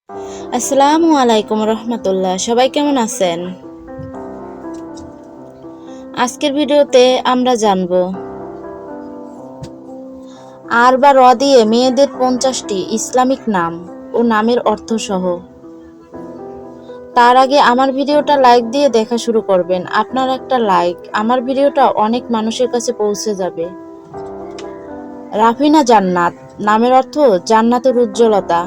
আসসালামু আলাইকুম রহমতুল্লাহ। সবাই কেমন আছেন? আজকের ভিডিওতে আমরা জানব আর বা র দিয়ে মেয়েদের 50টি ইসলামিক নাম ও নামের অর্থ সহ। তার আগে আমার ভিডিওটা লাইক দিয়ে দেখা শুরু করবেন। আপনার একটা লাইক আমার ভিডিওটা অনেক মানুষের কাছে পৌঁছে যাবে। রাফিনা জান্নাত নামের অর্থ জান্নাতের উজ্জ্বলতা।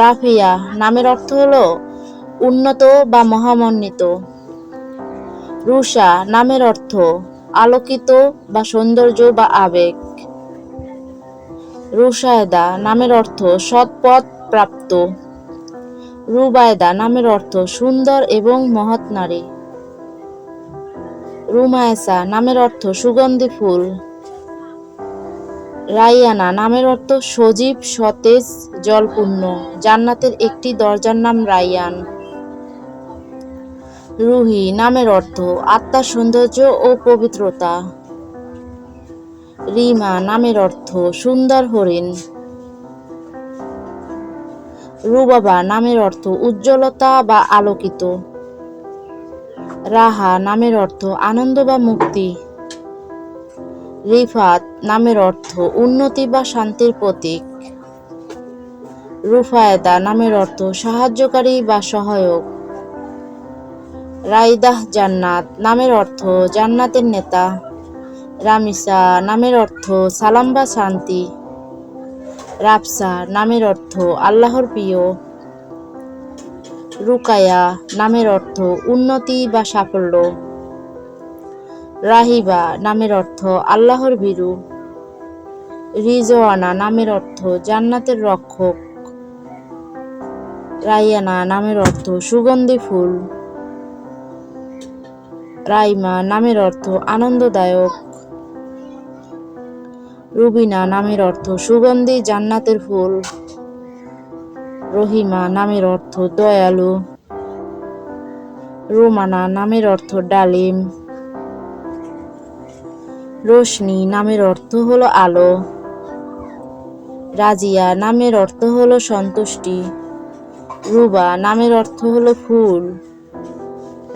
রাফিয়া নামের অর্থ হলো উন্নত বা মহামন্বিত। রুষা নামের অর্থ আলোকিত বা সৌন্দর্য বা আবেগ। রুশায়দা নামের অর্থ সৎ পথ প্রাপ্ত। রুবায়দা নামের অর্থ সুন্দর এবং মহৎ নারী। রুমায়সা নামের অর্থ সুগন্ধি ফুল। রাইয়ানা নামের অর্থ সজীব সতেজ জলপূর্ণ। জান্নাতের একটি দরজার নাম রাইয়ান। রুহি নামের অর্থ আত্মার সৌন্দর্য ও পবিত্রতা। রিমা নামের অর্থ সুন্দর হরিণ। রুবাবা নামের অর্থ উজ্জ্বলতা বা আলোকিত। রাহা নামের অর্থ আনন্দ বা মুক্তি। রিফাত নামের অর্থ উন্নতি বা শান্তির প্রতীক। রুফায়েদা নামের অর্থ সাহায্যকারী বা সহায়ক। রাইদাহ জান্নাত নামের অর্থ জান্নাতের নেতা। রামিসা নামের অর্থ সালাম বা শান্তি। রাফসা নামের অর্থ আল্লাহর প্রিয়। রুকায়া নামের অর্থ উন্নতি বা সাফল্য। রাহিবা নামের অর্থ আল্লাহর ভীরু। রিজওয়ানা নামের অর্থ জান্নাতের রক্ষক। রাইয়ানা নামের অর্থ সুগন্ধি ফুল। রাইমা নামের অর্থ আনন্দদায়ক। রুবিনা নামের অর্থ সুগন্ধি জান্নাতের ফুল। রহিমা নামের অর্থ দয়ালু। রোমানা নামের অর্থ ডালিম। রোশনি নামের অর্থ হলো আলো। রাজিয়া নামের অর্থ হলো সন্তুষ্টি। রুবা নামের অর্থ হলো ফুল।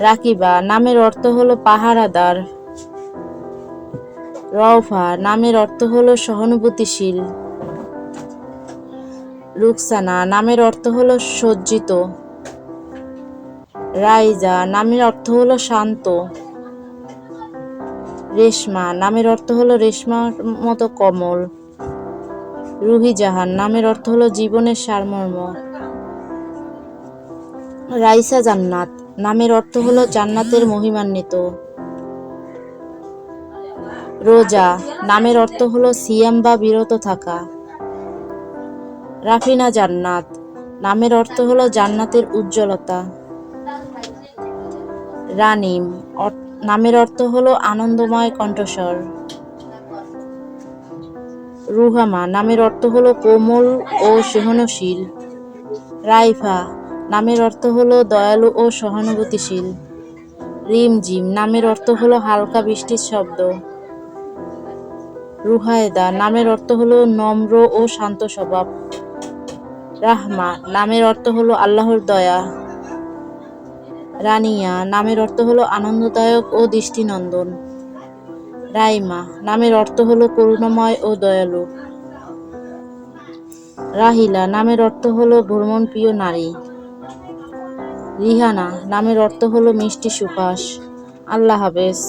রাকিবা নামের অর্থ হলো পাহারাদার। রওফা নামের অর্থ হলো সহানুভূতিশীল। রুকসানা নামের অর্থ হলো সজ্জিত। রাইজা নামের অর্থ হলো শান্ত। রেশমা নামের অর্থ হলো রেশমার মতো কোমল। রুহি জাহান নামের অর্থ হলো জীবনের সারমর্ম। রাইসা জান্নাত নামের অর্থ হলো জান্নাতের মহিমান্বিত। রোজা নামের অর্থ হলো সিয়াম বা বিরত থাকা। রাফিনা জান্নাত নামের অর্থ হলো জান্নাতের উজ্জ্বলতা। রানিম নামের অর্থ হলো আনন্দময় কণ্ঠস্বর। রুহামা নামের অর্থ হলো কোমল ও সহনশীল। রাইফা নামের অর্থ হলো দয়ালু ও সহানুভূতিশীল। রিমঝিম নামের অর্থ হলো হালকা বৃষ্টির শব্দ। রুহায়দা নামের অর্থ হলো নম্র ও শান্ত স্বভাব। রাহমা নামের অর্থ হলো আল্লাহর দয়া। রানিয়া নামের অর্থ হলো আনন্দদায়ক ও দৃষ্টিনন্দন। রাইমা নামের অর্থ হলো করুণাময় ও দয়ালু। রাহিলা নামের অর্থ হলো ভ্রমণপ্রিয় নারী। রিহানা নামের অর্থ হলো মিষ্টি সুবাস। আল্লাহ হাফেজ।